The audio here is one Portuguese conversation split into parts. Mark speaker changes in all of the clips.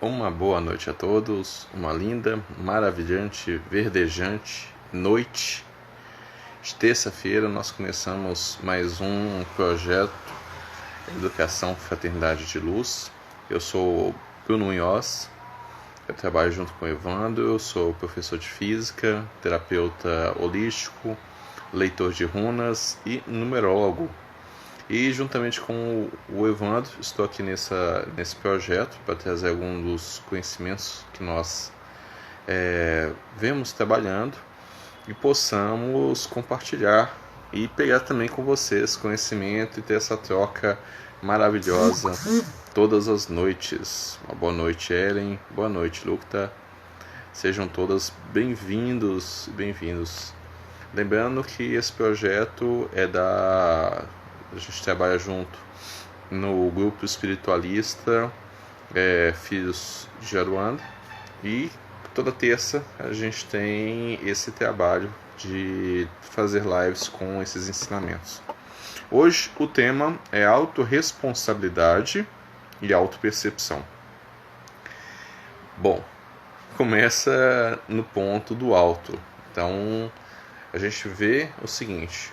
Speaker 1: Uma boa noite a todos, uma linda, maravilhante, verdejante noite de terça-feira. Nós começamos mais um projeto Educação Fraternidade de Luz. Eu sou Bruno Munhoz, eu trabalho junto com o Evandro, eu sou professor de física, terapeuta holístico, leitor de runas e numerólogo. E juntamente com o Evandro, estou aqui nesse projeto para trazer alguns dos conhecimentos que nós vemos trabalhando e possamos compartilhar e pegar também com vocês conhecimento e ter essa troca maravilhosa todas as noites. Uma boa noite, Ellen. Boa noite, Lucta. Sejam todas bem-vindos e bem-vindos. Lembrando que esse projeto a gente trabalha junto no grupo espiritualista Filhos de Aruanda, e toda terça a gente tem esse trabalho de fazer lives com esses ensinamentos. Hoje o tema é autorresponsabilidade e autopercepção. Bom, começa no ponto do auto. Então a gente vê o seguinte: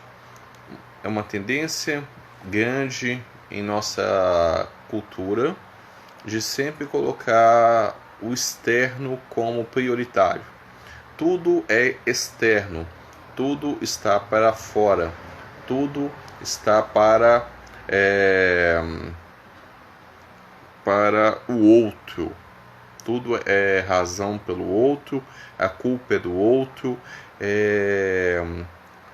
Speaker 1: é uma tendência grande em nossa cultura de sempre colocar o externo como prioritário. Tudo é externo, tudo está para fora, tudo está para o outro. Tudo é razão pelo outro, a culpa é do outro,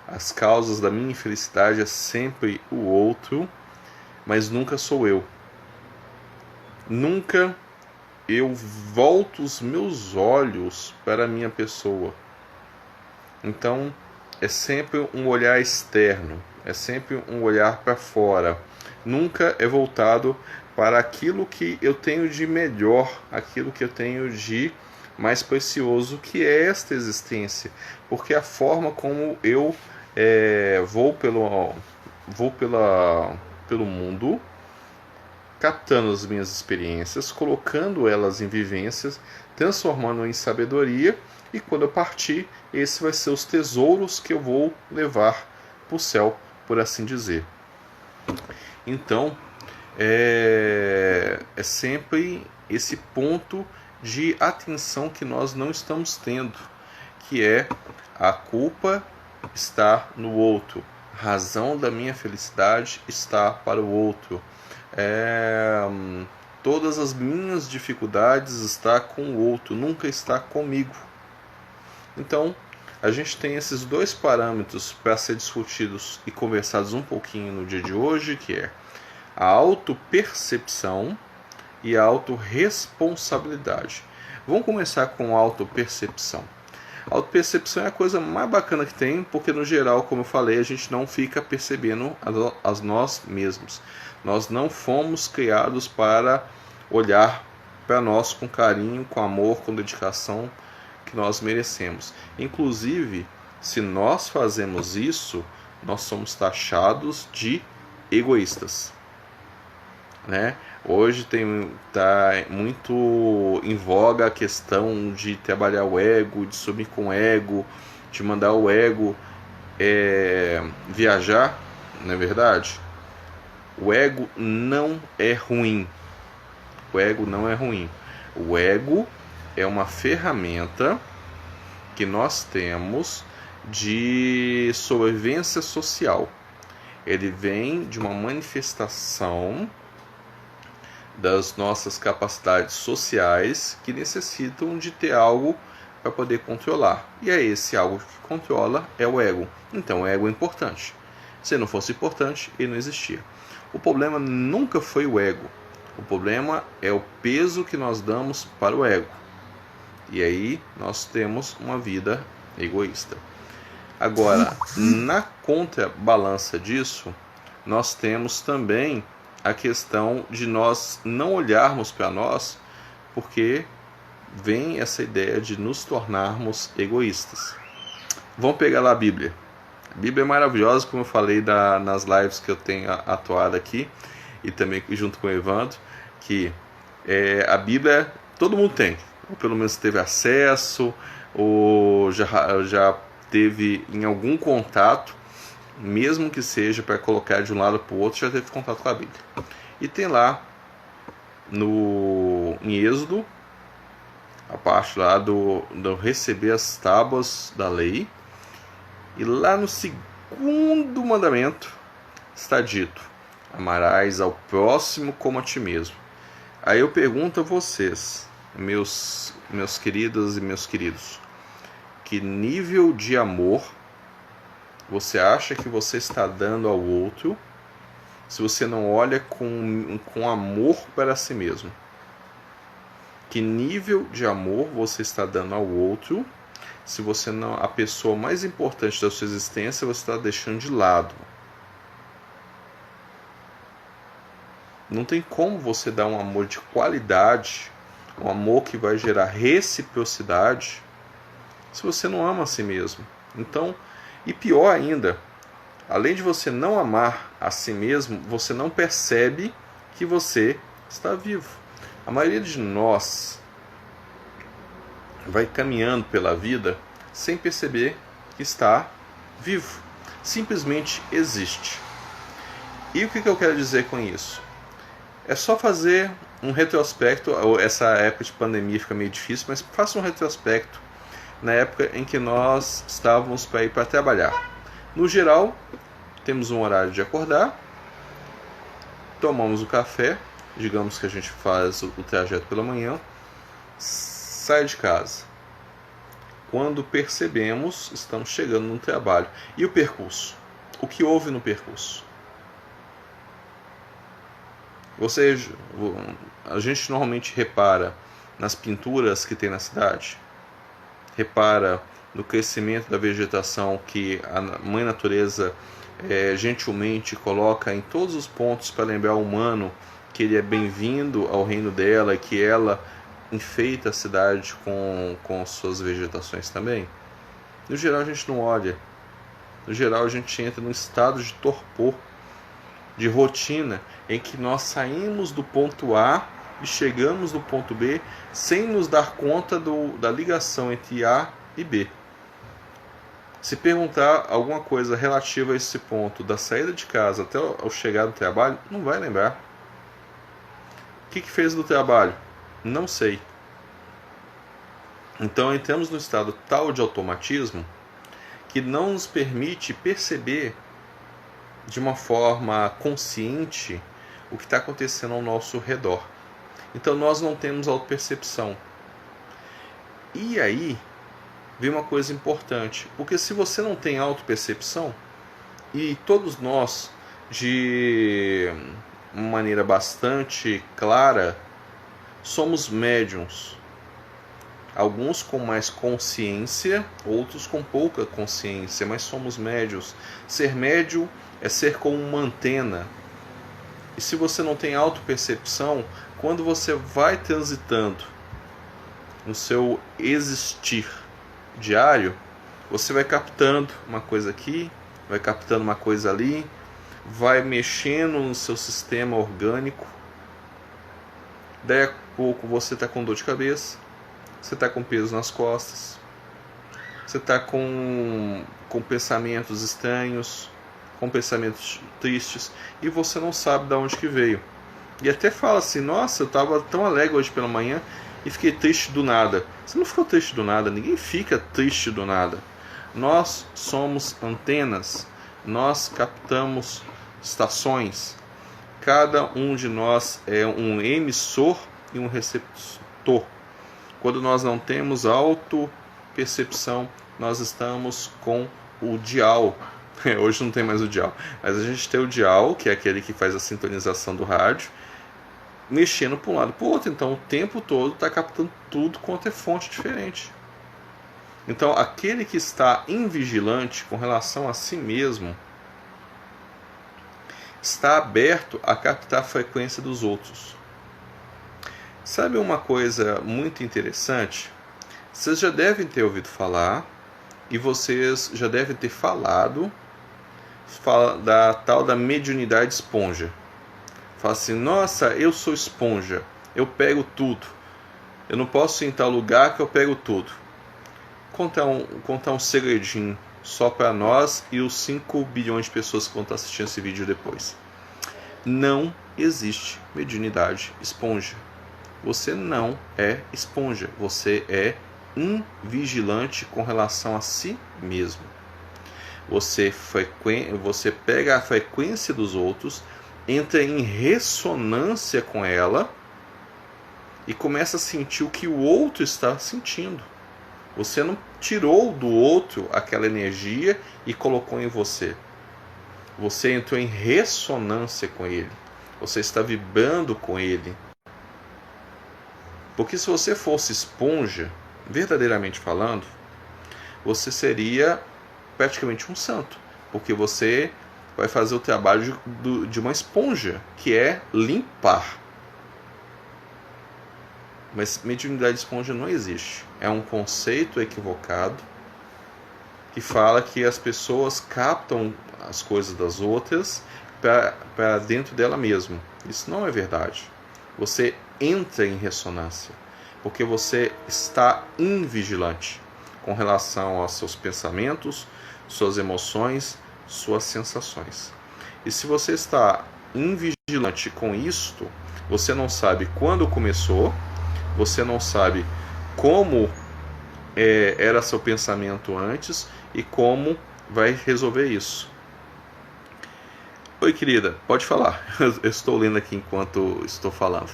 Speaker 1: as causas da minha infelicidade é sempre o outro, mas nunca sou eu. Nunca eu volto os meus olhos para a minha pessoa. Então, é sempre um olhar externo, é sempre um olhar para fora. Nunca é voltado para aquilo que eu tenho de melhor, aquilo que eu tenho de mais precioso, que é esta existência. Porque a forma como eu vou pelo mundo, captando as minhas experiências, colocando elas em vivências, transformando em sabedoria, e quando eu partir, esse vai ser os tesouros que eu vou levar para o céu, por assim dizer. Então, é sempre esse ponto de atenção que nós não estamos tendo, que é a culpa está no outro, a razão da minha felicidade está para o outro, todas as minhas dificuldades estão com o outro, nunca está comigo. Então a gente tem esses dois parâmetros para ser discutidos e conversados um pouquinho no dia de hoje, que é a autopercepção e a autorresponsabilidade. Vamos começar com a autopercepção. A autopercepção é a coisa mais bacana que tem, porque no geral, como eu falei, a gente não fica percebendo a nós mesmos. Nós não fomos criados para olhar para nós com carinho, com amor, com dedicação que nós merecemos. Inclusive, se nós fazemos isso, nós somos taxados de egoístas, né? Hoje está muito em voga a questão de trabalhar o ego, de subir com o ego, de mandar o ego viajar, não é verdade? O ego não é ruim. O ego não é ruim. O ego é uma ferramenta que nós temos de sobrevivência social. Ele vem de uma manifestação das nossas capacidades sociais que necessitam de ter algo para poder controlar. E é esse algo que controla é o ego. Então o ego é importante. Se não fosse importante, ele não existia. O problema nunca foi o ego. O problema é o peso que nós damos para o ego. E aí nós temos uma vida egoísta. Agora, na contrabalança disso, nós temos também a questão de nós não olharmos para nós, porque vem essa ideia de nos tornarmos egoístas. Vamos pegar lá a Bíblia. A Bíblia é maravilhosa, como eu falei nas lives que eu tenho atuado aqui, e também junto com o Evandro, que a Bíblia Todo mundo tem, ou pelo menos teve acesso, ou já teve em algum contato, mesmo que seja para colocar de um lado para o outro, já teve contato com a Bíblia. E tem lá em Êxodo, a parte lá do receber as tábuas da lei, e lá no segundo mandamento está dito: amarás ao próximo como a ti mesmo. Aí eu pergunto a vocês, meus queridas e meus queridos, que nível de amor você acha que você está dando ao outro se você não olha com amor para si mesmo? Que nível de amor você está dando ao outro se você não, a pessoa mais importante da sua existência você está deixando de lado? Não tem como você dar um amor de qualidade, um amor que vai gerar reciprocidade, se você não ama a si mesmo. Então, e pior ainda, além de você não amar a si mesmo, você não percebe que você está vivo. A maioria de nós vai caminhando pela vida sem perceber que está vivo. Simplesmente existe. E o que eu quero dizer com isso? É só fazer um retrospecto. Essa época de pandemia fica meio difícil, mas faça um retrospecto na época em que nós estávamos para ir para trabalhar. No geral, temos um horário de acordar, tomamos o café, digamos que a gente faz o trajeto pela manhã, sai de casa. Quando percebemos, estamos chegando no trabalho. E o percurso? O que houve no percurso? A gente normalmente repara nas pinturas que tem na cidade, repara no crescimento da vegetação que a mãe natureza gentilmente coloca em todos os pontos para lembrar o humano que ele é bem-vindo ao reino dela e que ela enfeita a cidade com suas vegetações também. No geral a gente não olha. No geral a gente entra num estado de torpor, de rotina, em que nós saímos do ponto A e chegamos no ponto B sem nos dar conta da ligação entre A e B. Se perguntar alguma coisa relativa a esse ponto, da saída de casa até ao chegar no trabalho, não vai lembrar. O que fez do trabalho? Não sei. Então entramos no estado tal de automatismo que não nos permite perceber de uma forma consciente o que está acontecendo ao nosso redor. Então nós não temos autopercepção. E aí vem uma coisa importante, porque se você não tem autopercepção, e todos nós, de uma maneira bastante clara, somos médiums. Alguns com mais consciência, outros com pouca consciência, mas somos médios. Ser médio é ser como uma antena. E se você não tem autopercepção, quando você vai transitando no seu existir diário, você vai captando uma coisa aqui, vai captando uma coisa ali, vai mexendo no seu sistema orgânico. Daí a pouco você está com dor de cabeça, você está com peso nas costas, você está com pensamentos estranhos, com pensamentos tristes, e você não sabe de onde que veio. E até fala assim: nossa, eu estava tão alegre hoje pela manhã e fiquei triste do nada. Você não ficou triste do nada, ninguém fica triste do nada. Nós somos antenas, nós captamos estações. Cada um de nós é um emissor e um receptor. Quando nós não temos autopercepção, nós estamos com o dial. Hoje não tem mais o dial, mas a gente tem o dial, que é aquele que faz a sintonização do rádio, mexendo para um lado e para o outro. Então o tempo todo está captando tudo quanto é fonte diferente. Então aquele que está invigilante com relação a si mesmo está aberto a captar a frequência dos outros. Sabe uma coisa muito interessante? Vocês já devem ter ouvido falar, e vocês já devem ter falado da tal da mediunidade esponja. Fala assim: nossa, eu sou esponja, eu pego tudo. Eu não posso ir em tal lugar que eu pego tudo. Contar um segredinho só para nós e os 5 bilhões de pessoas que vão estar assistindo esse vídeo depois. Não existe mediunidade esponja. Você não é esponja. Você é invigilante com relação a si mesmo. Você pega a frequência dos outros, entra em ressonância com ela e começa a sentir o que o outro está sentindo. Você não tirou do outro aquela energia e colocou em você. Você entrou em ressonância com ele. Você está vibrando com ele. Porque se você fosse esponja, verdadeiramente falando, você seria praticamente um santo. Porque você vai fazer o trabalho de uma esponja, que é limpar. Mas mediunidade esponja não existe. É um conceito equivocado que fala que as pessoas captam as coisas das outras para dentro dela mesma. Isso não é verdade. Você entra em ressonância porque você está invigilante com relação aos seus pensamentos, suas emoções, suas sensações. E se você está invigilante com isto, você não sabe quando começou, você não sabe como era seu pensamento antes e como vai resolver isso. Oi, querida, pode falar. Eu estou lendo aqui enquanto estou falando.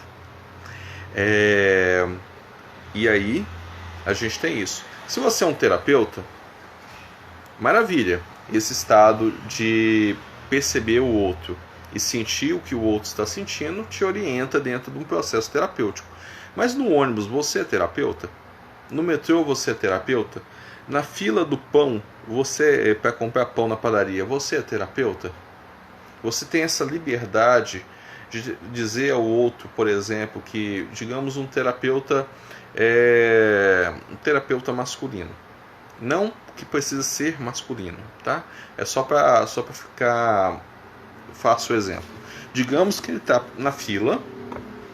Speaker 1: E aí, a gente tem isso. Se você é um terapeuta, maravilha. Esse estado de perceber o outro e sentir o que o outro está sentindo te orienta dentro de um processo terapêutico. Mas no ônibus você é terapeuta? No metrô você é terapeuta? Na fila do pão, você para comprar pão na padaria, você é terapeuta? Você tem essa liberdade de dizer ao outro, por exemplo, que, digamos, um terapeuta masculino. Não que precisa ser masculino, tá? É só para ficar fácil o exemplo. Digamos que ele está na fila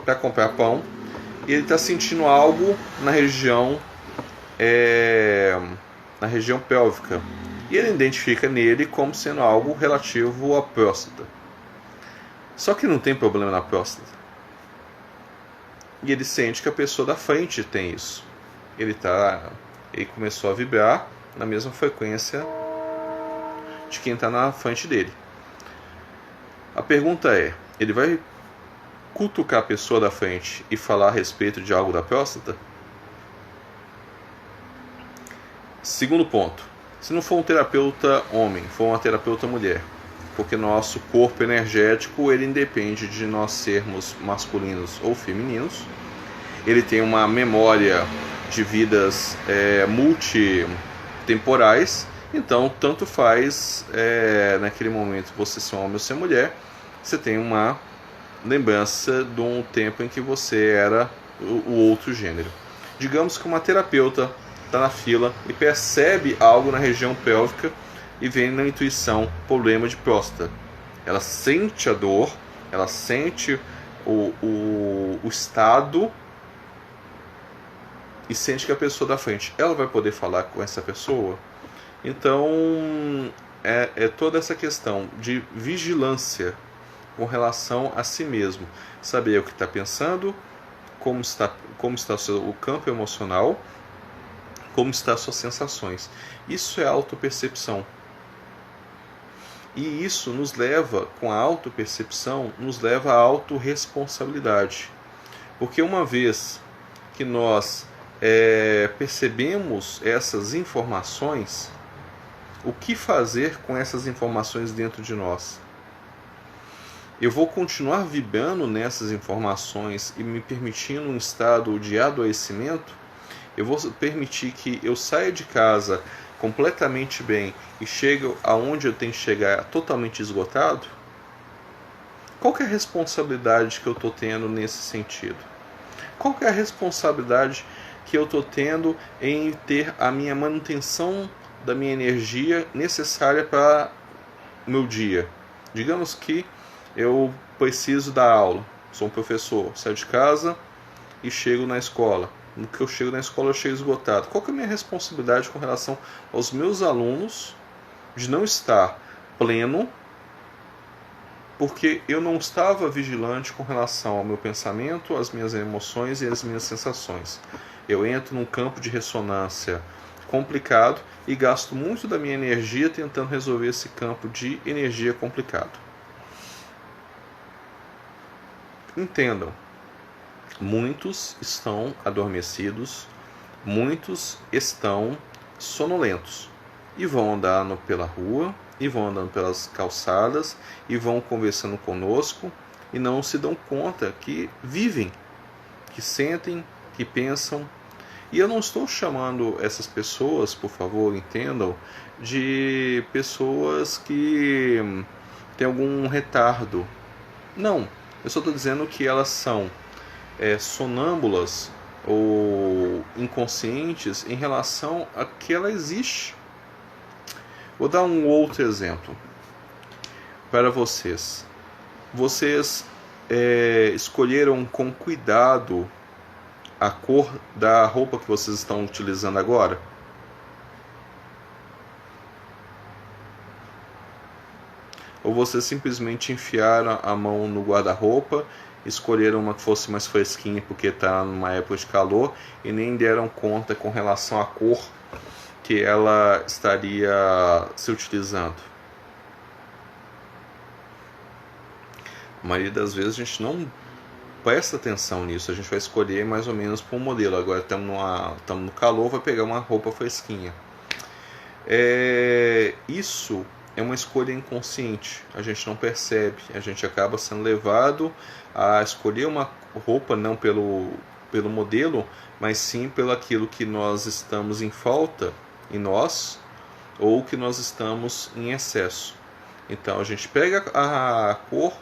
Speaker 1: para comprar pão e ele está sentindo algo na região pélvica. E ele identifica nele como sendo algo relativo à próstata. Só que não tem problema na próstata. E ele sente que a pessoa da frente tem isso. Ele começou a vibrar na mesma frequência de quem está na frente dele. A pergunta é, ele vai cutucar a pessoa da frente e falar a respeito de algo da próstata? Segundo ponto, se não for um terapeuta homem, for uma terapeuta mulher, porque nosso corpo energético ele independe de nós sermos masculinos ou femininos, ele tem uma memória de vidas multitemporais, então tanto faz naquele momento você ser homem ou ser mulher, você tem uma lembrança de um tempo em que você era o outro gênero. Digamos que uma terapeuta está na fila e percebe algo na região pélvica e vem na intuição problema de próstata. Ela sente a dor, ela sente o estado e sente que a pessoa da frente, ela vai poder falar com essa pessoa? Então é toda essa questão de vigilância com relação a si mesmo, saber o que está pensando, como está o campo emocional, como estão as suas sensações. Isso é autopercepção. E isso nos leva, com a autopercepção, nos leva à autorresponsabilidade. Porque uma vez que nós percebemos essas informações, o que fazer com essas informações dentro de nós? Eu vou continuar vibrando nessas informações e me permitindo um estado de adoecimento? Eu vou permitir que eu saia de casa completamente bem e chegue aonde eu tenho que chegar totalmente esgotado? Qual que é a responsabilidade que eu estou tendo nesse sentido? Qual que é a responsabilidade que eu estou tendo em ter a minha manutenção da minha energia necessária para o meu dia? Digamos que eu preciso dar aula, sou um professor, saio de casa e chego na escola. no que eu chego na escola eu chego esgotado. Qual que é a minha responsabilidade com relação aos meus alunos de não estar pleno, porque eu não estava vigilante com relação ao meu pensamento, às minhas emoções e às minhas sensações. Eu entro num campo de ressonância complicado e gasto muito da minha energia tentando resolver esse campo de energia complicado. Entendam, muitos estão adormecidos, muitos estão sonolentos e vão andando pela rua, e vão andando pelas calçadas, e vão conversando conosco e não se dão conta que vivem, que sentem, que pensam. E eu não estou chamando essas pessoas, por favor, entendam, de pessoas que têm algum retardo. Não, eu só estou dizendo que elas são sonâmbulas ou inconscientes em relação a que ela existe. Vou dar um outro exemplo para vocês. Vocês escolheram com cuidado a cor da roupa que vocês estão utilizando agora? Ou vocês simplesmente enfiaram a mão no guarda-roupa, escolheram uma que fosse mais fresquinha porque está numa época de calor e nem deram conta com relação à cor que ela estaria se utilizando? A maioria das vezes a gente não presta atenção nisso, a gente vai escolher mais ou menos por um modelo. Agora estamos no calor, vai pegar uma roupa fresquinha. Isso é uma escolha inconsciente, a gente não percebe, a gente acaba sendo levado a escolher uma roupa não pelo modelo, mas sim pelo aquilo que nós estamos em falta em nós ou que nós estamos em excesso. Então a gente pega a cor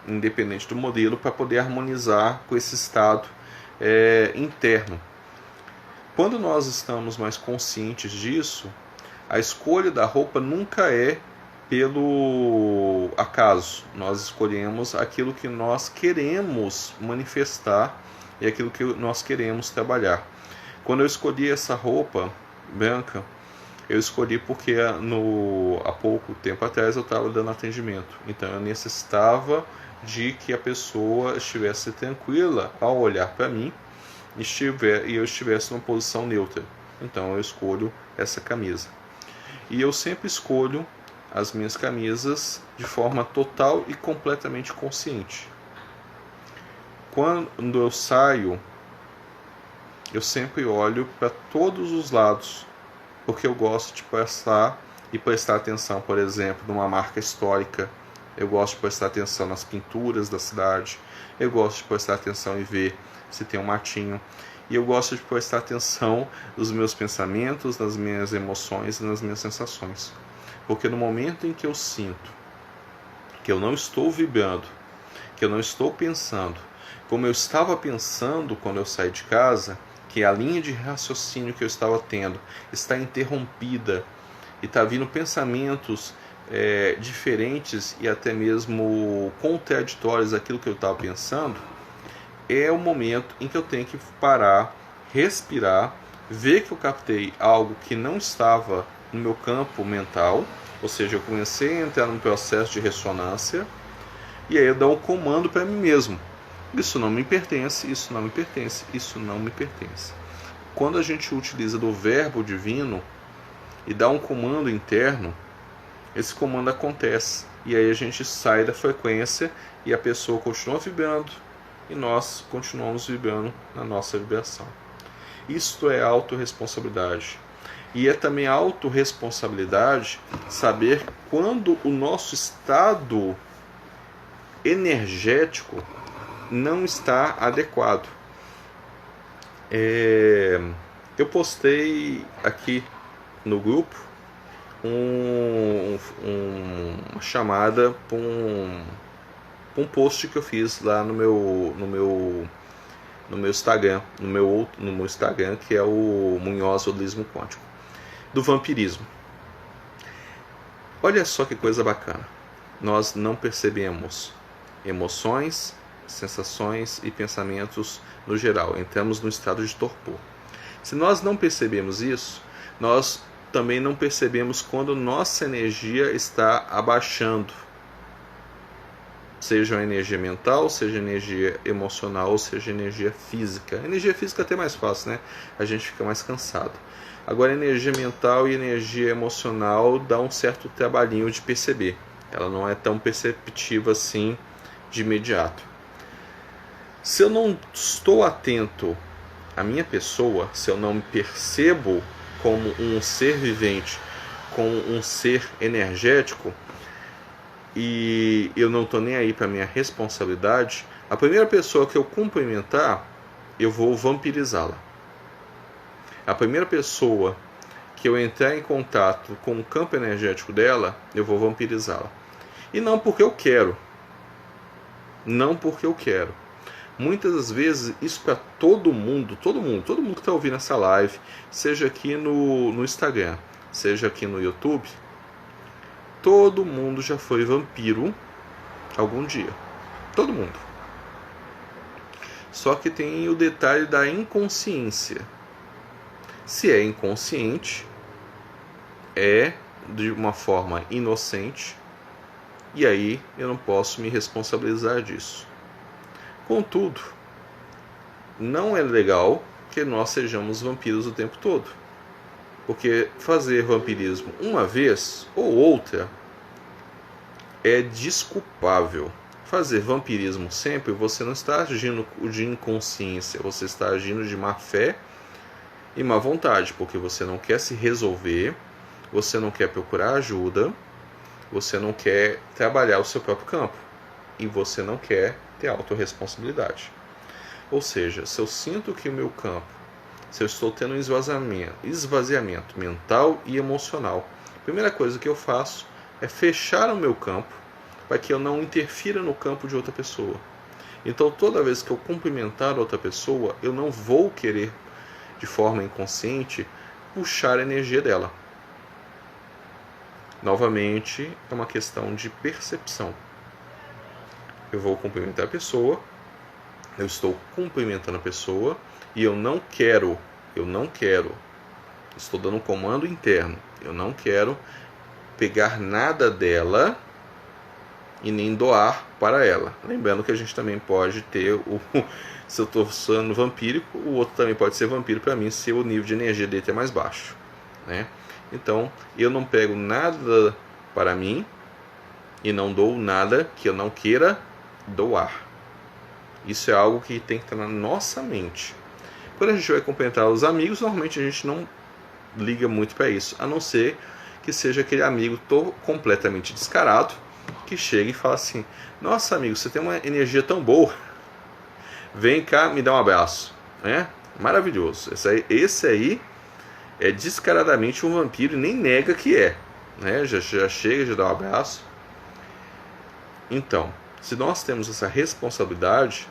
Speaker 1: independente do modelo para poder harmonizar com esse estado interno. Quando nós estamos mais conscientes disso, a escolha da roupa nunca é pelo acaso. Nós escolhemos aquilo que nós queremos manifestar e aquilo que nós queremos trabalhar. Quando eu escolhi essa roupa branca, eu escolhi porque há pouco tempo atrás eu estava dando atendimento. Então eu necessitava de que a pessoa estivesse tranquila ao olhar para mim e eu estivesse numa posição neutra. Então eu escolho essa camisa. E eu sempre escolho as minhas camisas de forma total e completamente consciente. Quando eu saio, eu sempre olho para todos os lados, porque eu gosto de prestar atenção, por exemplo, numa marca histórica. Eu gosto de prestar atenção nas pinturas da cidade. Eu gosto de prestar atenção e ver se tem um matinho. E eu gosto de prestar atenção nos meus pensamentos, nas minhas emoções e nas minhas sensações. Porque no momento em que eu sinto que eu não estou vibrando, que eu não estou pensando como eu estava pensando quando eu saí de casa, que a linha de raciocínio que eu estava tendo está interrompida e está vindo pensamentos diferentes e até mesmo contraditórios daquilo que eu estava pensando, é o momento em que eu tenho que parar, respirar, ver que eu captei algo que não estava no meu campo mental, ou seja, eu comecei a entrar num processo de ressonância, e aí eu dou um comando para mim mesmo. Isso não me pertence, isso não me pertence, isso não me pertence. Quando a gente utiliza do verbo divino e dá um comando interno, esse comando acontece, e aí a gente sai da frequência e a pessoa continua vibrando e nós continuamos vibrando na nossa vibração. Isto é autorresponsabilidade. E é também autorresponsabilidade saber quando o nosso estado energético não está adequado. Eu postei aqui no grupo uma chamada para um post que eu fiz lá no meu Instagram, no meu Instagram, que é o Munhoz Holismo Quântico, do vampirismo. Olha só que coisa bacana. Nós não percebemos emoções, sensações e pensamentos no geral. Entramos no estado de torpor. Se nós não percebemos isso, nós também não percebemos quando nossa energia está abaixando. Seja a energia mental, seja a energia emocional, ou seja a energia física. A energia física é até mais fácil, né? A gente fica mais cansado. Agora, a energia mental e a energia emocional dá um certo trabalhinho de perceber. Ela não é tão perceptiva assim de imediato. Se eu não estou atento à minha pessoa, se eu não me percebo como um ser vivente, como um ser energético, e eu não estou nem aí para a minha responsabilidade, a primeira pessoa que eu cumprimentar, eu vou vampirizá-la. A primeira pessoa que eu entrar em contato com o campo energético dela, eu vou vampirizá-la. E não porque eu quero. Não porque eu quero. Muitas das vezes, isso para todo mundo que está ouvindo essa live, seja aqui no Instagram, seja aqui no YouTube, todo mundo já foi vampiro algum dia. Todo mundo. Só que tem o detalhe da inconsciência. Se é inconsciente, é de uma forma inocente, e aí eu não posso me responsabilizar disso. Contudo, não é legal que nós sejamos vampiros o tempo todo. Porque fazer vampirismo uma vez ou outra é desculpável. Fazer vampirismo sempre, você não está agindo de inconsciência, você está agindo de má fé e má vontade, porque você não quer se resolver, você não quer procurar ajuda, você não quer trabalhar o seu próprio campo e você não quer ter autorresponsabilidade. Ou seja, se eu sinto que o meu campo, se eu estou tendo um esvaziamento mental e emocional, a primeira coisa que eu faço é fechar o meu campo para que eu não interfira no campo de outra pessoa. Então, toda vez que eu cumprimentar outra pessoa, eu não vou querer, de forma inconsciente, puxar a energia dela. Novamente, é uma questão de percepção. Eu vou cumprimentar a pessoa, eu estou cumprimentando a pessoa e eu não quero, estou dando um comando interno, eu não quero pegar nada dela e nem doar para ela. Lembrando que a gente também pode ter, se eu estou sendo vampírico, o outro também pode ser vampiro para mim se o nível de energia dele é mais baixo, né? Então, eu não pego nada para mim e não dou nada que eu não queira doar. Isso é algo que tem que estar na nossa mente. Quando a gente vai cumprimentar os amigos, normalmente a gente não liga muito para isso, a não ser que seja aquele amigo completamente descarado, que chega e fala assim: nossa amigo, você tem uma energia tão boa, vem cá, me dá um abraço, né? Maravilhoso. Esse aí é descaradamente um vampiro e nem nega que é, né? Já chega, já dá um abraço. Então, se nós temos essa responsabilidade,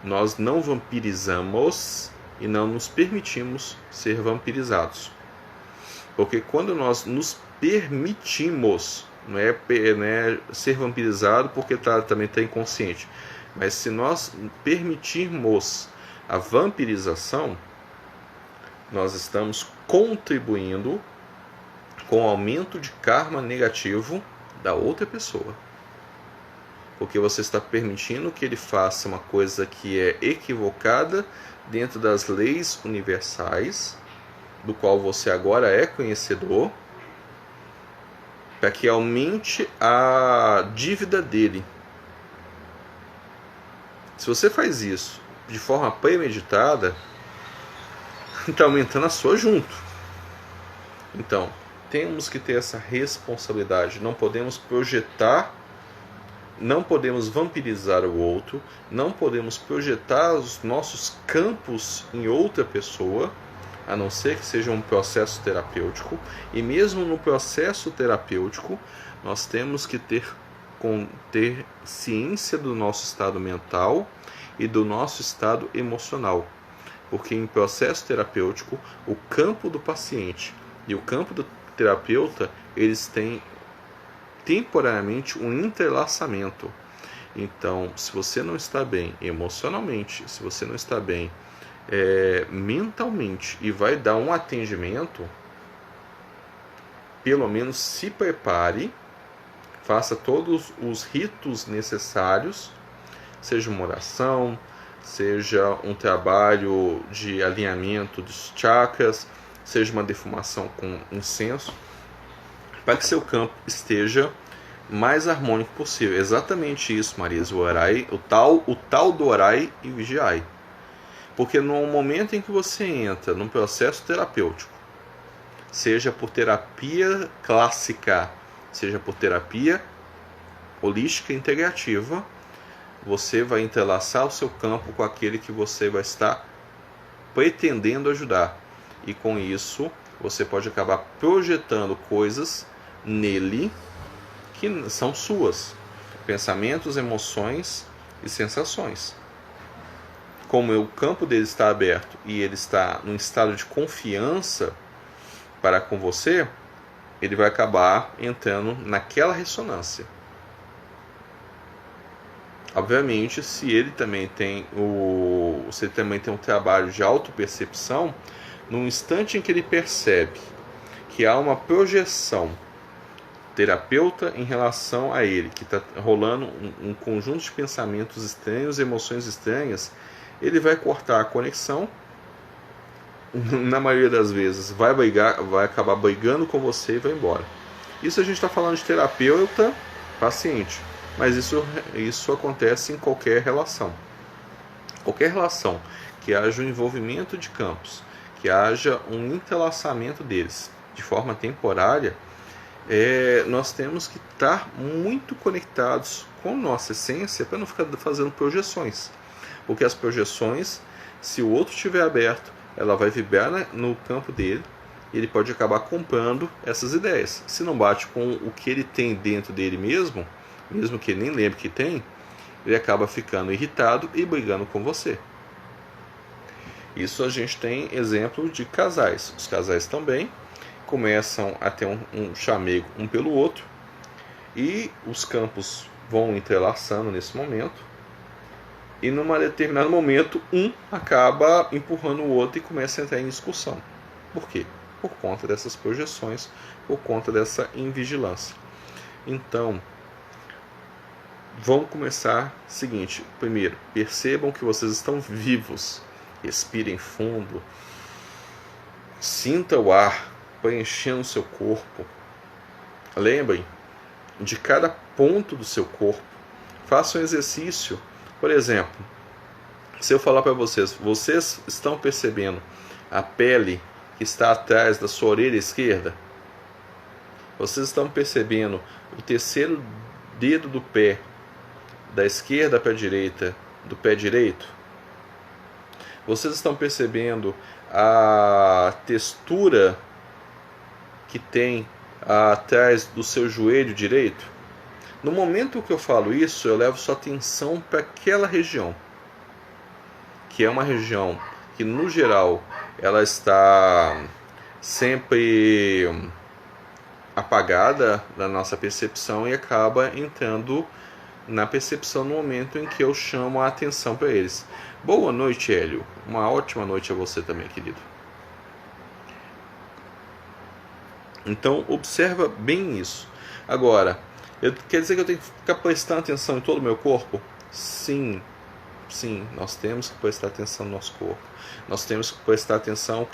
Speaker 1: nós não vampirizamos e não nos permitimos ser vampirizados. Porque quando nós nos permitimos, não é ser vampirizado porque também está inconsciente, mas se nós permitirmos a vampirização, nós estamos contribuindo com o aumento de karma negativo da outra pessoa. Porque você está permitindo que ele faça uma coisa que é equivocada dentro das leis universais, do qual você agora é conhecedor, para que aumente a dívida dele. Se você faz isso de forma premeditada, está aumentando a sua junto. Então, temos que ter essa responsabilidade. Não podemos projetar, não podemos vampirizar o outro, não podemos projetar os nossos campos em outra pessoa, a não ser que seja um processo terapêutico. E mesmo no processo terapêutico, nós temos que ter ciência do nosso estado mental e do nosso estado emocional. Porque em processo terapêutico, o campo do paciente e o campo do terapeuta, eles têm temporariamente um entrelaçamento. Então, se você não está bem emocionalmente, se você não está bem mentalmente e vai dar um atendimento, pelo menos se prepare, faça todos os ritos necessários, seja uma oração, seja um trabalho de alinhamento dos chakras, seja uma defumação com incenso, para que seu campo esteja mais harmônico possível. Exatamente isso, Marisa, o tal do orai e vigiai. Porque no momento em que você entra num processo terapêutico, seja por terapia clássica, seja por terapia holística integrativa, você vai entrelaçar o seu campo com aquele que você vai estar pretendendo ajudar. E com isso, você pode acabar projetando coisas nele que são suas. Pensamentos, emoções e sensações. Como o campo dele está aberto e ele está num estado de confiança para com você, ele vai acabar entrando naquela ressonância. Obviamente, se ele também tem um trabalho de autopercepção, no instante em que ele percebe que há uma projeção terapeuta em relação a ele, que está rolando um conjunto de pensamentos estranhos, emoções estranhas, ele vai cortar a conexão. Na maioria das vezes vai acabar brigando com você e vai embora. Isso a gente está falando de terapeuta paciente, mas isso acontece em qualquer relação. Qualquer relação que haja um envolvimento de campos, que haja um entrelaçamento deles de forma temporária, nós temos que estar muito conectados com nossa essência para não ficar fazendo projeções. Porque as projeções, se o outro estiver aberto, ela vai vibrar no campo dele e ele pode acabar comprando essas ideias. Se não bate com o que ele tem dentro dele mesmo que ele nem lembre que tem, ele acaba ficando irritado e brigando com você. Isso a gente tem exemplo de casais. Os casais também começam a ter um chamego um pelo outro e os campos vão entrelaçando nesse momento. E num determinado momento, um acaba empurrando o outro e começa a entrar em discussão. Por quê? Por conta dessas projeções, por conta dessa invigilância. Então, vamos começar o seguinte. Primeiro, percebam que vocês estão vivos. Respirem fundo. Sinta o ar preenchendo o seu corpo. Lembrem de cada ponto do seu corpo. Façam um exercício. Por exemplo, se eu falar para vocês estão percebendo a pele que está atrás da sua orelha esquerda? Vocês estão percebendo o terceiro dedo do pé, da esquerda para a direita, do pé direito? Vocês estão percebendo a textura que tem atrás do seu joelho direito? No momento que eu falo isso, eu levo sua atenção para aquela região, que é uma região que, no geral, ela está sempre apagada da nossa percepção e acaba entrando na percepção no momento em que eu chamo a atenção para eles. Boa noite, Hélio. Uma ótima noite a você também, querido. Então, observa bem isso. Agora, quer dizer que eu tenho que ficar prestando atenção em todo o meu corpo? Sim, nós temos que prestar atenção no nosso corpo. Nós temos que prestar atenção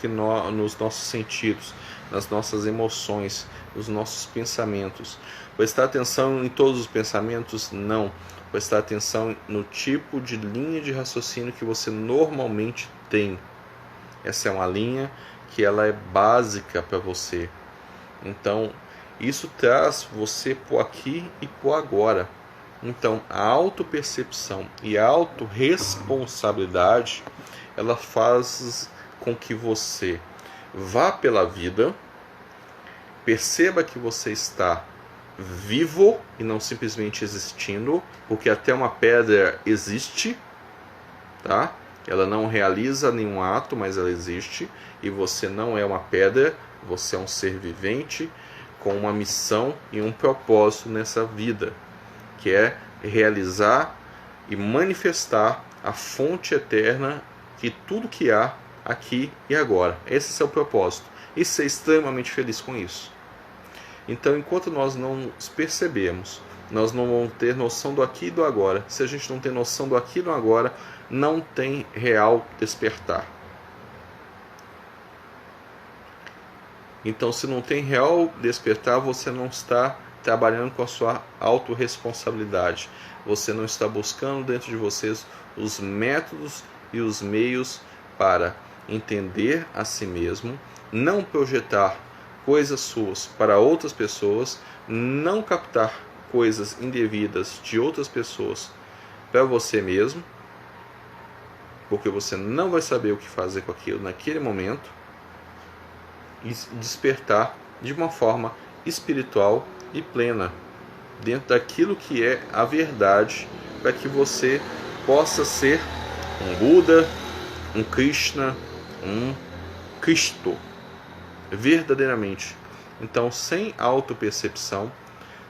Speaker 1: nos nossos sentidos, nas nossas emoções, nos nossos pensamentos. Prestar atenção em todos os pensamentos? Não. Prestar atenção no tipo de linha de raciocínio que você normalmente tem. Essa é uma linha que ela é básica para você. Então, isso traz você por aqui e por agora. Então, a autopercepção e a autorresponsabilidade, ela faz com que você vá pela vida, perceba que você está vivo e não simplesmente existindo, porque até uma pedra existe, tá? Ela não realiza nenhum ato, mas ela existe, e você não é uma pedra, você é um ser vivente com uma missão e um propósito nessa vida, que é realizar e manifestar a fonte eterna que tudo que há aqui e agora. Esse é o seu propósito. E ser extremamente feliz com isso. Então, enquanto nós não percebemos, nós não vamos ter noção do aqui e do agora. Se a gente não tem noção do aqui e do agora, não tem real despertar. Então, se não tem real despertar, você não está trabalhando com a sua autorresponsabilidade. Você não está buscando dentro de vocês os métodos e os meios para entender a si mesmo, não projetar coisas suas para outras pessoas, não captar coisas indevidas de outras pessoas para você mesmo, porque você não vai saber o que fazer com aquilo naquele momento, e despertar de uma forma espiritual e plena, dentro daquilo que é a verdade, para que você possa ser um Buda, um Krishna, um Cristo, verdadeiramente. Então, sem autopercepção,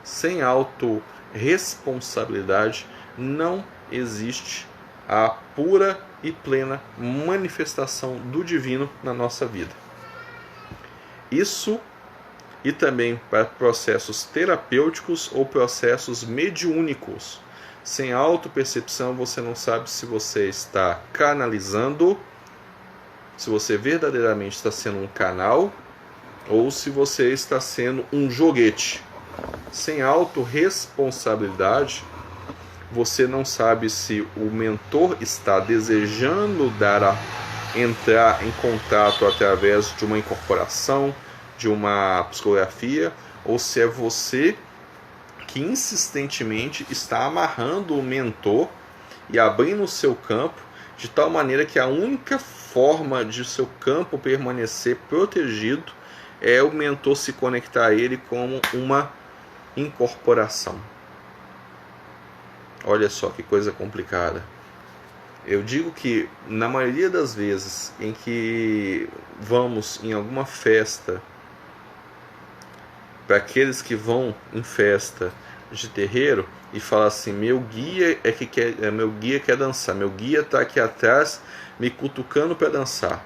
Speaker 1: sem autorresponsabilidade, não existe a pura e plena manifestação do divino na nossa vida. Isso e também para processos terapêuticos ou processos mediúnicos. Sem autopercepção, você não sabe se você está canalizando, se você verdadeiramente está sendo um canal, ou se você está sendo um joguete. Sem autorresponsabilidade, você não sabe se o mentor está desejando entrar em contato através de uma incorporação, de uma psicografia, ou se é você que insistentemente está amarrando o mentor e abrindo o seu campo de tal maneira que a única forma de o seu campo permanecer protegido é o mentor se conectar a ele como uma incorporação. Olha só que coisa complicada. Eu digo que na maioria das vezes em que vamos em alguma festa, para aqueles que vão em festa de terreiro e falam assim, meu guia quer dançar, meu guia está aqui atrás me cutucando para dançar.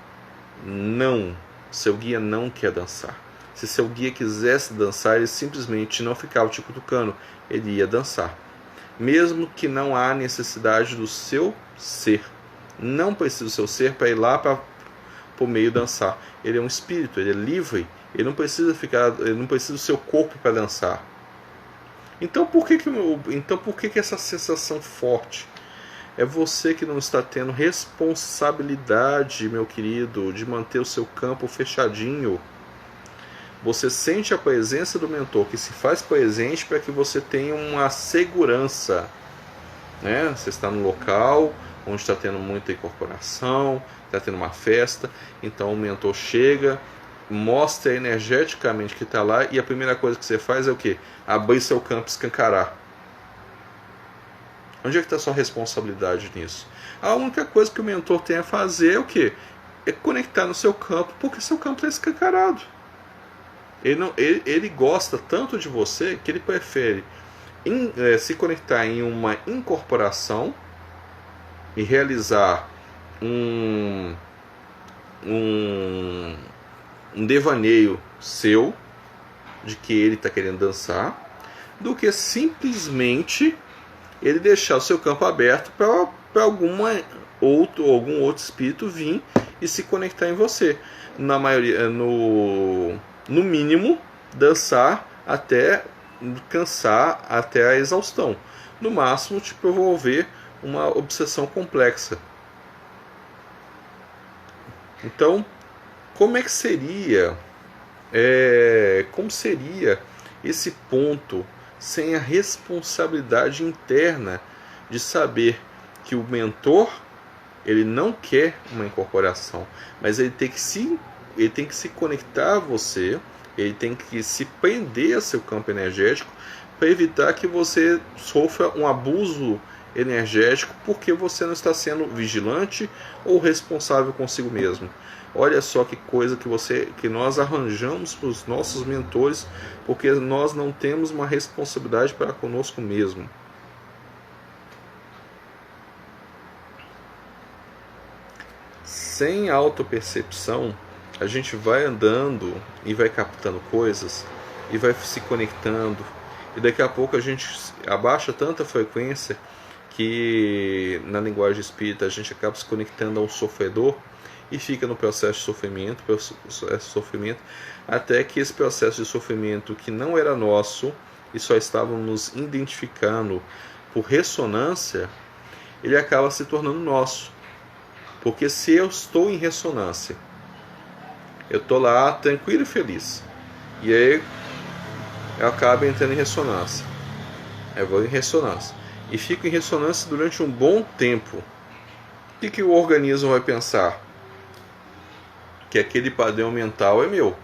Speaker 1: Não, seu guia não quer dançar. Se seu guia quisesse dançar, ele simplesmente não ficava te cutucando, ele ia dançar. Mesmo que não há necessidade do seu ser. Não precisa do seu ser para ir lá para o meio dançar. Ele é um espírito, ele é livre. Ele não precisa do seu corpo para dançar. Então por que essa sensação forte? É você que não está tendo responsabilidade, meu querido, de manter o seu campo fechadinho. Você sente a presença do mentor que se faz presente para que você tenha uma segurança, né? Você está no local onde está tendo muita incorporação, está tendo uma festa, então o mentor chega, mostra energeticamente que está lá, e a primeira coisa que você faz é o quê? Abrir seu campo e escancarar. Onde é que está a sua responsabilidade nisso? A única coisa que o mentor tem a fazer é o quê? É conectar no seu campo, porque seu campo está escancarado. Ele gosta tanto de você que ele prefere se conectar em uma incorporação e realizar um devaneio seu de que ele está querendo dançar, do que simplesmente ele deixar o seu campo aberto para algum outro espírito vir e se conectar em você. Na maioria, no mínimo, dançar até cansar, até a exaustão. No máximo, te promover uma obsessão complexa. Então, como seria esse ponto sem a responsabilidade interna de saber que o mentor, ele não quer uma incorporação, mas ele tem que se conectar a você, ele tem que se prender a seu campo energético para evitar que você sofra um abuso energético porque você não está sendo vigilante ou responsável consigo mesmo. Olha só que coisa que nós arranjamos para os nossos mentores, porque nós não temos uma responsabilidade para conosco mesmo. sem autopercepção, a gente vai andando e vai captando coisas e vai se conectando, e daqui a pouco a gente abaixa tanta frequência que na linguagem espírita a gente acaba se conectando ao sofredor e fica no processo de sofrimento, até que esse processo de sofrimento que não era nosso e só estávamos nos identificando por ressonância, ele acaba se tornando nosso. Porque se eu estou em ressonância, eu estou lá tranquilo e feliz, e aí eu acabo entrando em ressonância, eu vou em ressonância e fico em ressonância durante um bom tempo. O que o organismo vai pensar? Que aquele padrão mental é meu.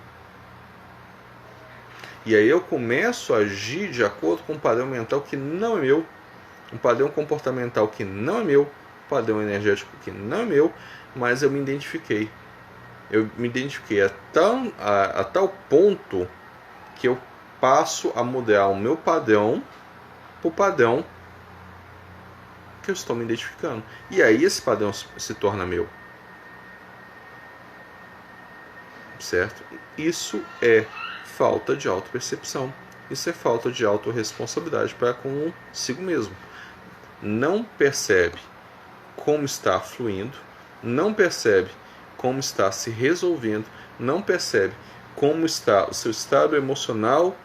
Speaker 1: E aí eu começo a agir de acordo com um padrão mental que não é meu, um padrão comportamental que não é meu, um padrão energético que não é meu, mas eu me identifiquei. Eu me identifiquei a tal ponto que eu passo a mudar o meu padrão para o padrão que eu estou me identificando. E aí esse padrão se torna meu. Certo? Isso é falta de autopercepção. Isso é falta de autorresponsabilidade para consigo mesmo. Não percebe como está fluindo, não percebe como está se resolvendo, não percebe como está o seu estado emocional,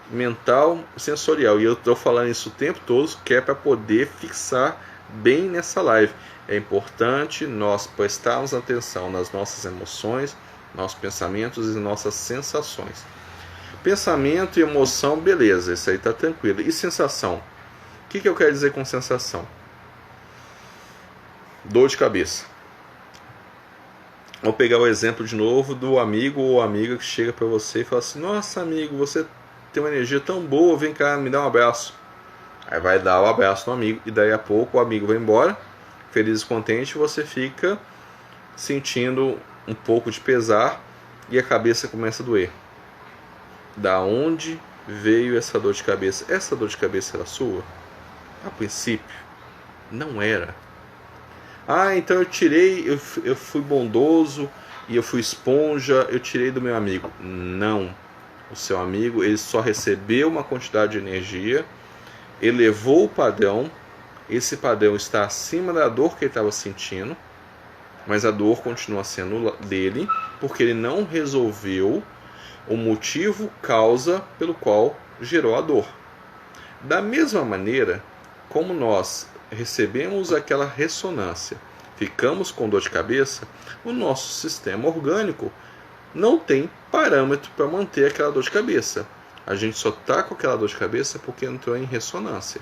Speaker 1: mental, sensorial. E eu estou falando isso o tempo todo, que é para poder fixar bem nessa live. É importante nós prestarmos atenção nas nossas emoções, nossos pensamentos e nossas sensações. Pensamento e emoção, beleza, isso aí está tranquilo. E sensação? O que eu quero dizer com sensação? Dor de cabeça. Vou pegar o exemplo de novo do amigo ou amiga que chega para você e fala assim: nossa amigo, você tem uma energia tão boa, vem cá, me dá um abraço. Aí vai dar o abraço no amigo e daí a pouco o amigo vai embora, feliz e contente, você fica sentindo um pouco de pesar e a cabeça começa a doer. Da onde veio essa dor de cabeça? Essa dor de cabeça era sua? A princípio, não era. Ah, então eu fui bondoso e eu fui esponja, eu tirei do meu amigo. Não. O seu amigo, ele só recebeu uma quantidade de energia, elevou o padrão, esse padrão está acima da dor que ele estava sentindo, mas a dor continua sendo dele, porque ele não resolveu o motivo, causa pelo qual gerou a dor. Da mesma maneira, como nós recebemos aquela ressonância, ficamos com dor de cabeça, o nosso sistema orgânico não tem parâmetro para manter aquela dor de cabeça. A gente só está com aquela dor de cabeça porque entrou em ressonância.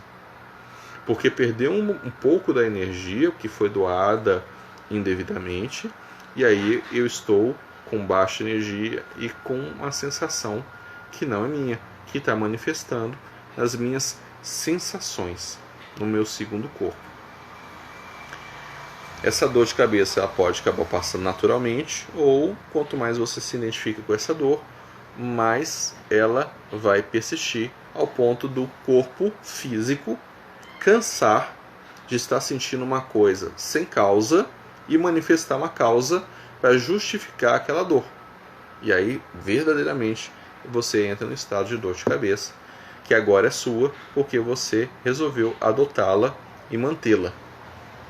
Speaker 1: Porque perdeu um pouco da energia que foi doada indevidamente, e aí eu estou com baixa energia e com uma sensação que não é minha, que está manifestando nas minhas sensações, no meu segundo corpo. Essa dor de cabeça ela pode acabar passando naturalmente, ou quanto mais você se identifica com essa dor, mais ela vai persistir ao ponto do corpo físico cansar de estar sentindo uma coisa sem causa e manifestar uma causa para justificar aquela dor. E aí, verdadeiramente, você entra no estado de dor de cabeça, que agora é sua, porque você resolveu adotá-la e mantê-la.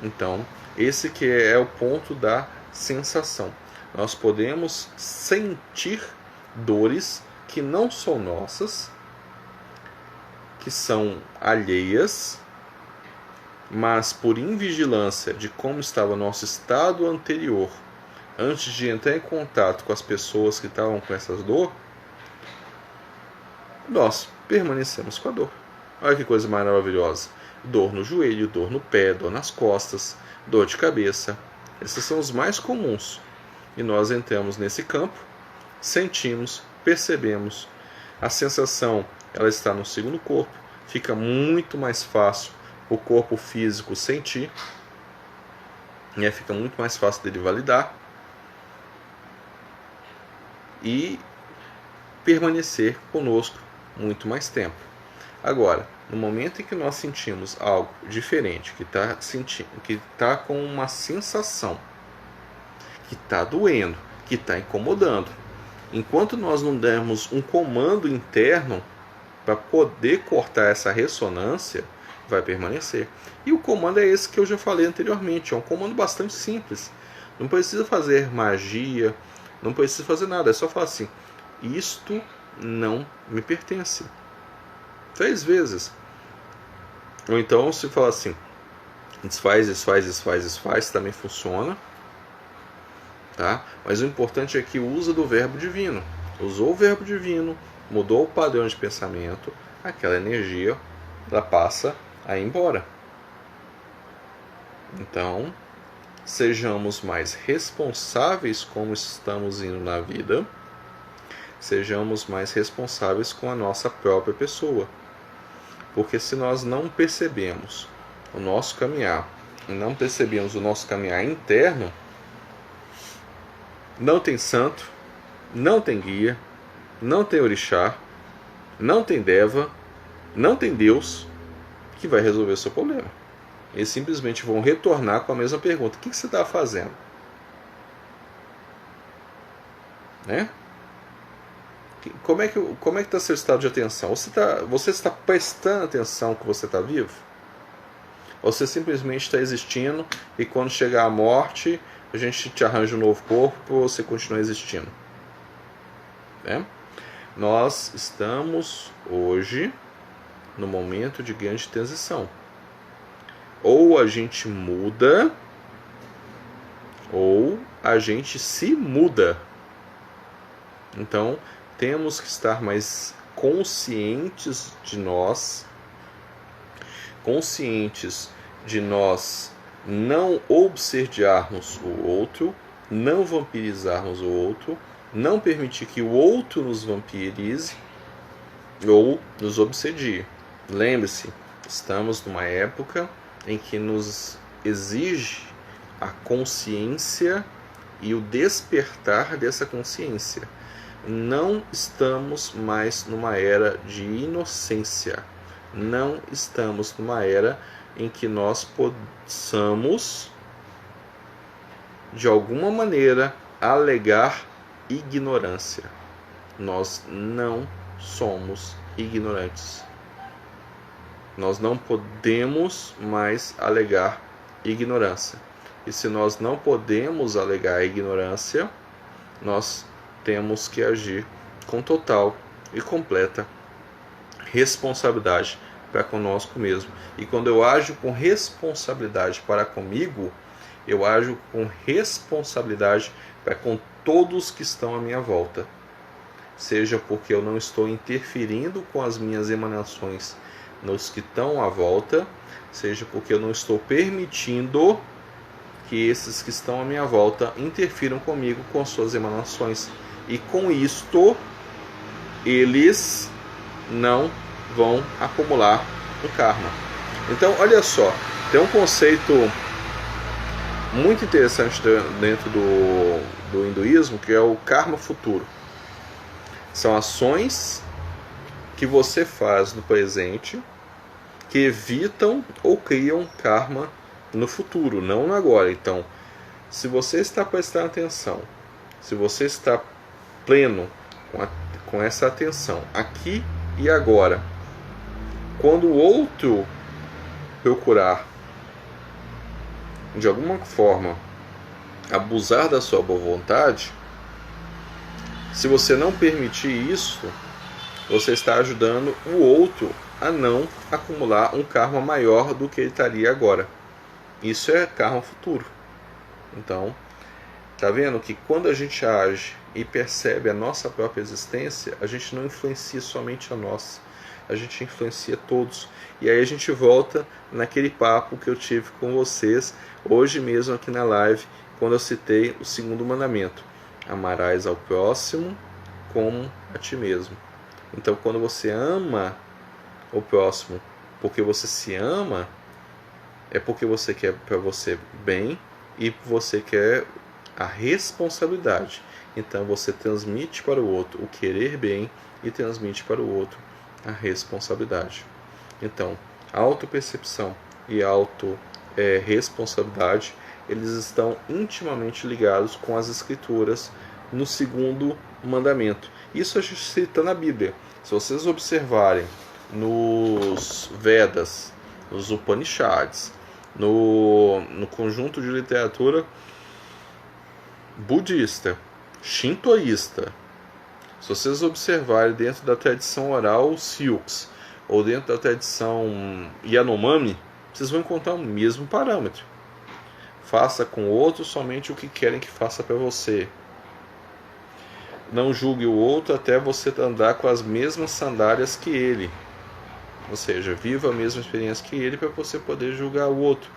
Speaker 1: Então, esse que é o ponto da sensação. Nós podemos sentir dores que não são nossas, que são alheias, mas por invigilância de como estava o nosso estado anterior, antes de entrar em contato com as pessoas que estavam com essas dor, nós permanecemos com a dor. Olha que coisa maravilhosa. Dor no joelho, dor no pé, dor nas costas, dor de cabeça. Esses são os mais comuns. E nós entramos nesse campo, sentimos, percebemos. A sensação ela está no segundo corpo. Fica muito mais fácil o corpo físico sentir. E aí fica muito mais fácil dele validar. E permanecer conosco muito mais tempo. Agora, no momento em que nós sentimos algo diferente, que está com uma sensação, que está doendo, que está incomodando. Enquanto nós não dermos um comando interno para poder cortar essa ressonância, vai permanecer. E o comando é esse que eu já falei anteriormente, é um comando bastante simples. Não precisa fazer magia, não precisa fazer nada, é só falar assim: isto não me pertence. 3 vezes. Ou então se falar assim: desfaz, desfaz, desfaz, desfaz, também funciona. Tá? Mas o importante é que usa do verbo divino. Usou o verbo divino, mudou o padrão de pensamento, aquela energia ela passa a ir embora. Então, sejamos mais responsáveis como estamos indo na vida, sejamos mais responsáveis com a nossa própria pessoa. Porque se nós não percebemos o nosso caminhar, não percebemos o nosso caminhar interno, não tem santo, não tem guia, não tem orixá, não tem deva, não tem Deus que vai resolver o seu problema. Eles simplesmente vão retornar com a mesma pergunta: o que você está fazendo? Né? Como é que está seu estado de atenção? Você está prestando atenção que você está vivo? Ou você simplesmente está existindo e quando chegar a morte a gente te arranja um novo corpo, você continua existindo? Né? Nós estamos hoje no momento de grande transição. Ou a gente muda, ou a gente se muda. Então, temos que estar mais conscientes de nós não obsediarmos o outro, não vampirizarmos o outro, não permitir que o outro nos vampirize ou nos obsedie. Lembre-se, estamos numa época em que nos exige a consciência e o despertar dessa consciência. Não estamos mais numa era de inocência. Não estamos numa era em que nós possamos, de alguma maneira, alegar ignorância. Nós não somos ignorantes. Nós não podemos mais alegar ignorância. E se nós não podemos alegar ignorância, nós temos que agir com total e completa responsabilidade para conosco mesmo. E quando eu ajo com responsabilidade para comigo, eu ajo com responsabilidade para com todos que estão à minha volta. Seja porque eu não estou interferindo com as minhas emanações nos que estão à volta, seja porque eu não estou permitindo que esses que estão à minha volta interfiram comigo com suas emanações. E com isto, eles não vão acumular o karma. Então, olha só, tem um conceito muito interessante dentro do hinduísmo, que é o karma futuro. São ações que você faz no presente que evitam ou criam karma no futuro, não no agora. Então, se você está prestando atenção, se você está pleno com essa atenção aqui e agora, quando o outro procurar de alguma forma abusar da sua boa vontade, se você não permitir isso, você está ajudando o outro a não acumular um karma maior do que ele estaria agora. Isso é karma futuro. Então, tá vendo que quando a gente age e percebe a nossa própria existência, a gente não influencia somente a nós, a gente influencia todos. E aí a gente volta naquele papo que eu tive com vocês hoje mesmo aqui na live, quando eu citei o 2º mandamento: amarás ao próximo como a ti mesmo. Então, quando você ama o próximo porque você se ama, é porque você quer para você bem e você quer a responsabilidade. Então você transmite para o outro o querer bem e transmite para o outro a responsabilidade. Então, autopercepção e autoresponsabilidade eles estão intimamente ligados com as escrituras no segundo mandamento. Isso a gente cita na Bíblia. Se vocês observarem nos Vedas, nos Upanishads, no conjunto de literatura budista, shintoísta, se vocês observarem dentro da tradição oral Silks ou dentro da tradição Yanomami, vocês vão encontrar o mesmo parâmetro. Faça com o outro somente o que querem que faça para você. Não julgue o outro até você andar com as mesmas sandálias que ele. Ou seja, viva a mesma experiência que ele para você poder julgar o outro.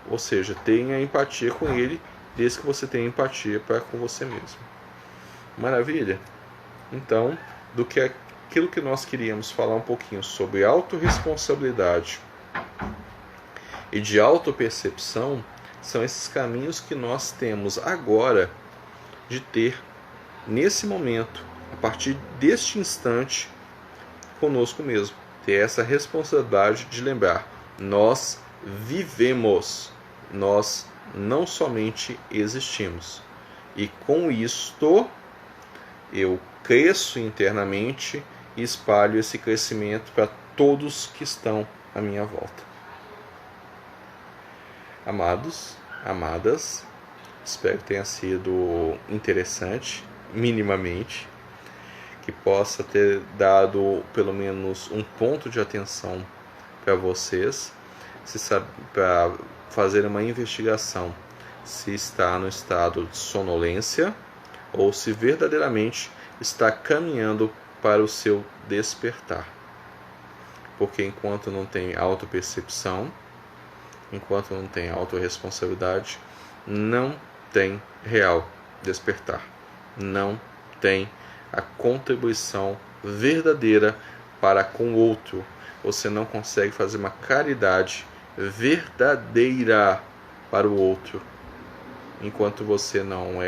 Speaker 1: Ou seja, tenha empatia com ele, desde que você tenha empatia para com você mesmo. Maravilha? Então, aquilo que nós queríamos falar um pouquinho sobre autorresponsabilidade e de autopercepção, são esses caminhos que nós temos agora de ter, nesse momento, a partir deste instante, conosco mesmo. Ter essa responsabilidade de lembrar, nós vivemos, nós não somente existimos. E com isto, eu cresço internamente e espalho esse crescimento para todos que estão à minha volta. Amados, amadas, espero que tenha sido interessante, minimamente, que possa ter dado pelo menos um ponto de atenção para vocês, para fazer uma investigação se está no estado de sonolência ou se verdadeiramente está caminhando para o seu despertar. Porque enquanto não tem autopercepção, enquanto não tem autorresponsabilidade, não tem real despertar. Não tem a contribuição verdadeira para com o outro. Você não consegue fazer uma caridade verdadeira para o outro enquanto você não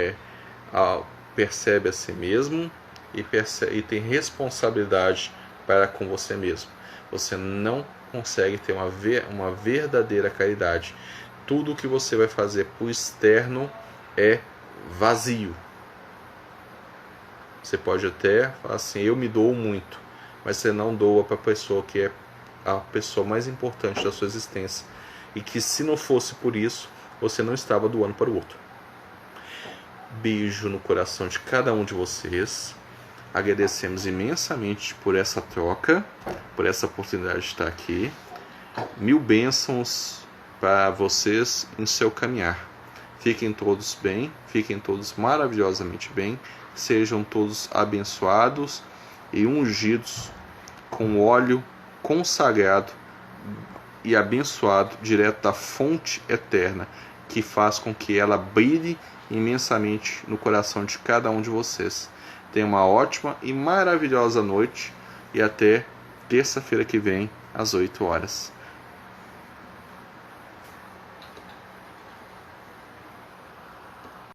Speaker 1: percebe a si mesmo e tem responsabilidade para com você mesmo. Você não consegue ter uma verdadeira caridade. Tudo o que você vai fazer para o externo é vazio. Você pode até falar assim, eu me dou muito, mas você não doa para a pessoa que é a pessoa mais importante da sua existência. E que se não fosse por isso, você não estava doando para o outro. Beijo no coração de cada um de vocês. Agradecemos imensamente por essa troca, por essa oportunidade de estar aqui. 1000 bênçãos para vocês em seu caminhar. Fiquem todos bem, fiquem todos maravilhosamente bem. Sejam todos abençoados e ungidos com óleo consagrado e abençoado direto da fonte eterna, que faz com que ela brilhe imensamente no coração de cada um de vocês. Tenha uma ótima e maravilhosa noite e até terça-feira que vem às 8 horas.